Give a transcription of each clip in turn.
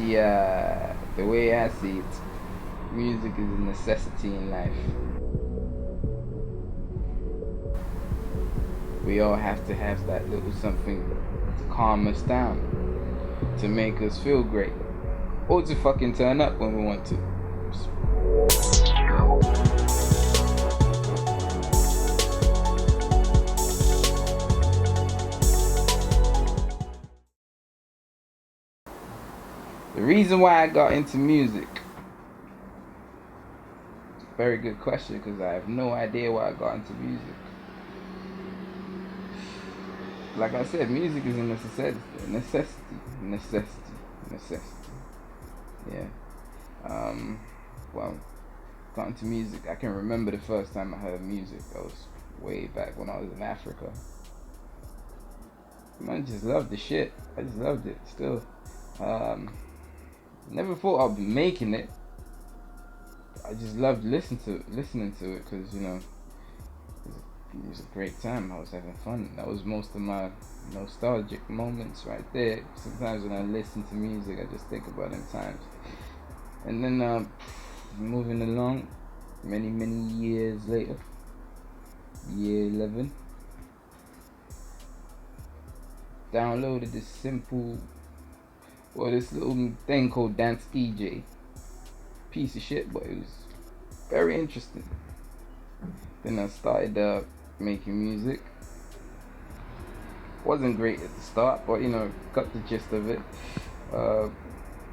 See, the way I see it, music is a necessity in life. We all have to have that little something to calm us down, to make us feel great, or to fucking turn up when we want to. The reason why I got into music, very good question, because I have no idea why I got into music. Like I said, music is a necessity. Yeah. Well, got into music. I can remember the first time I heard music. That was way back when I was in Africa. Man, I just loved the shit. I just loved it. Still, never thought I'd be making it. I just loved listening to it because, you know, it was a great time. I was having fun. That was most of my nostalgic moments right there. Sometimes when I listen to music, I just think about them times. And then moving along, many years later, year 11, downloaded this little thing called Dance DJ. Piece of shit, but it was very interesting. Then I started making music. Wasn't great at the start, but you know, got the gist of it.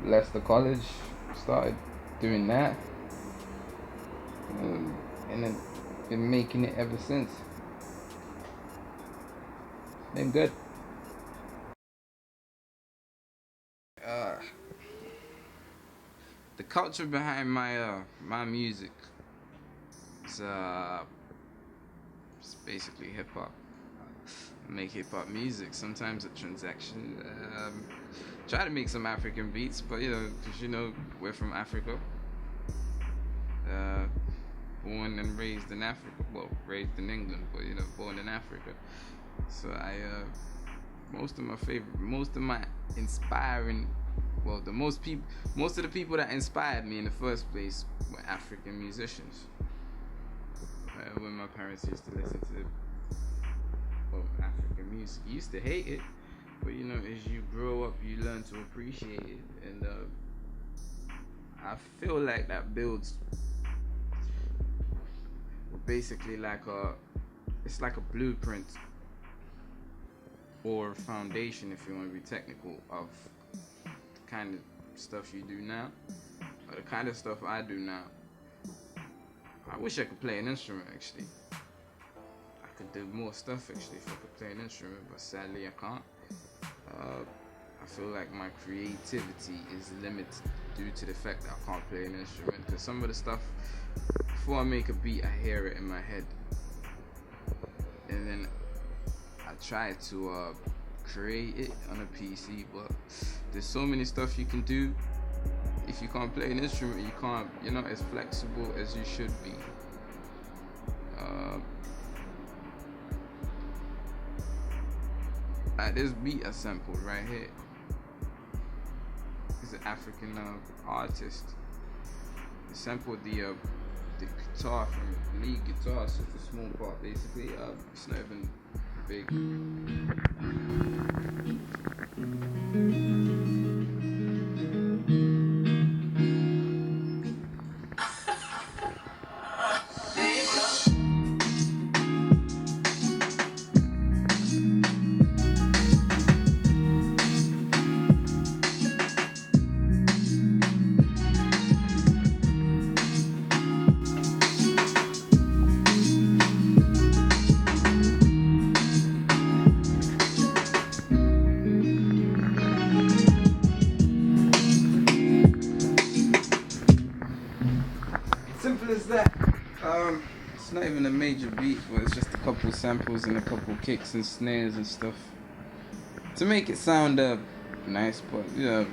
Left the college, started doing that, and then been making it ever since. Been good. The culture behind my music is it's basically hip hop. I make hip hop music, sometimes a transaction. Try to make some African beats, but you know, because you know we're from Africa. Born and raised in Africa. Well, raised in England, but you know, born in Africa. So most of my inspiring. Well, most of the people that inspired me in the first place were African musicians. When my parents used to listen to African music, you used to hate it, but you know, as you grow up, you learn to appreciate it, and I feel like that builds basically it's like a blueprint or foundation, if you want to be technical, of kind of stuff you do now, or the kind of stuff I do now. I wish I could play an instrument, actually. I could do more stuff, actually, if I could play an instrument, but sadly I can't. I feel like my creativity is limited due to the fact that I can't play an instrument, because some of the stuff, before I make a beat, I hear it in my head, and then I try to create it on a PC, but there's so many stuff you can do. If you can't play an instrument, you can't, you're not as flexible as you should be. Like this beat I sampled right here is an African artist. He sampled the guitar from lead guitar, so it's a small part basically. It's not even big. Simple as that. It's not even a major beat, but it's just a couple samples and a couple kicks and snares and stuff to make it sound nice. But you know,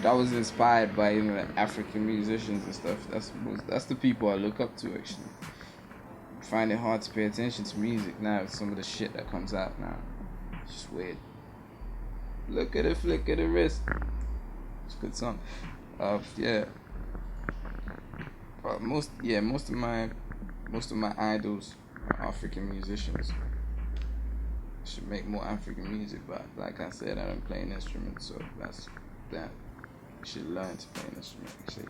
I was inspired by, you know, like African musicians and stuff. That's the people I look up to, actually. I find it hard to pay attention to music now. Some of the shit that comes out now, it's just weird. Look at the flick of the wrist. It's a good song. Yeah. But most of my idols are African musicians. Should make more African music, but like I said, I don't play an instrument, so that's that. You should learn to play an instrument, actually.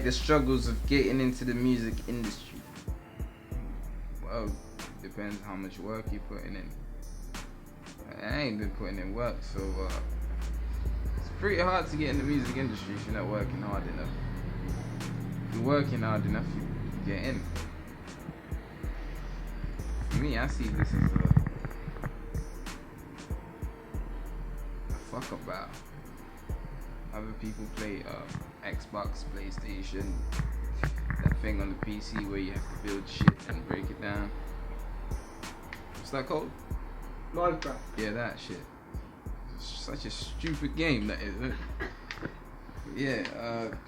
The struggles of getting into the music industry. Well, depends how much work you're putting in. I ain't been putting in work, so it's pretty hard to get in the music industry if you're not working hard enough. If you're working hard enough, you get in. For me, I see this as a fuck about. Other people play Xbox, PlayStation, that thing on the PC where you have to build shit and break it down. What's that called? Minecraft. Yeah, that shit. It's such a stupid game, that is, isn't it? Yeah,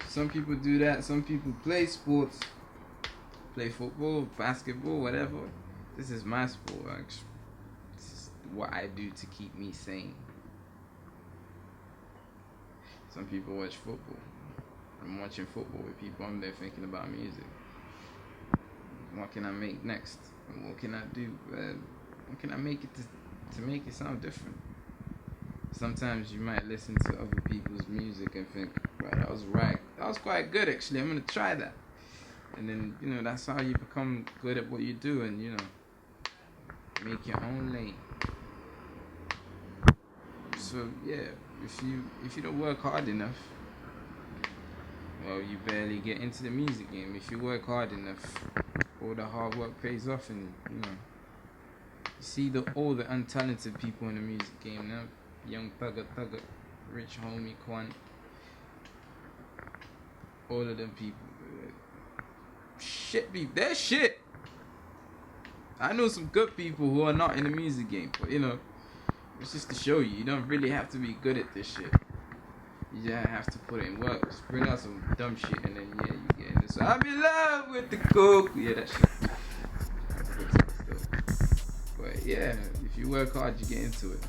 some people do that. Some people play sports, play football, basketball, whatever. This is my sport, actually. This is what I do to keep me sane. Some people watch football. I'm watching football with people. I'm there thinking about music. What can I make next? And what can I do? What can I make it to make it sound different? Sometimes you might listen to other people's music and think, right, that was quite good actually. I'm gonna try that. And then that's how you become good at what you do, and make your own lane. So yeah, if you don't work hard enough, well, you barely get into the music game. If you work hard enough, all the hard work pays off, and you see all the untalented people in the music game now. Young Thugger, Rich Homie, Quan, all of them people. They're shit. I know some good people who are not in the music game, but it's just to show you don't really have to be good at this shit. You just have to put in work. Just bring out some dumb shit, and then you get in this. So I'm in love with the coke. Yeah, that shit. But yeah, if you work hard, you get into it.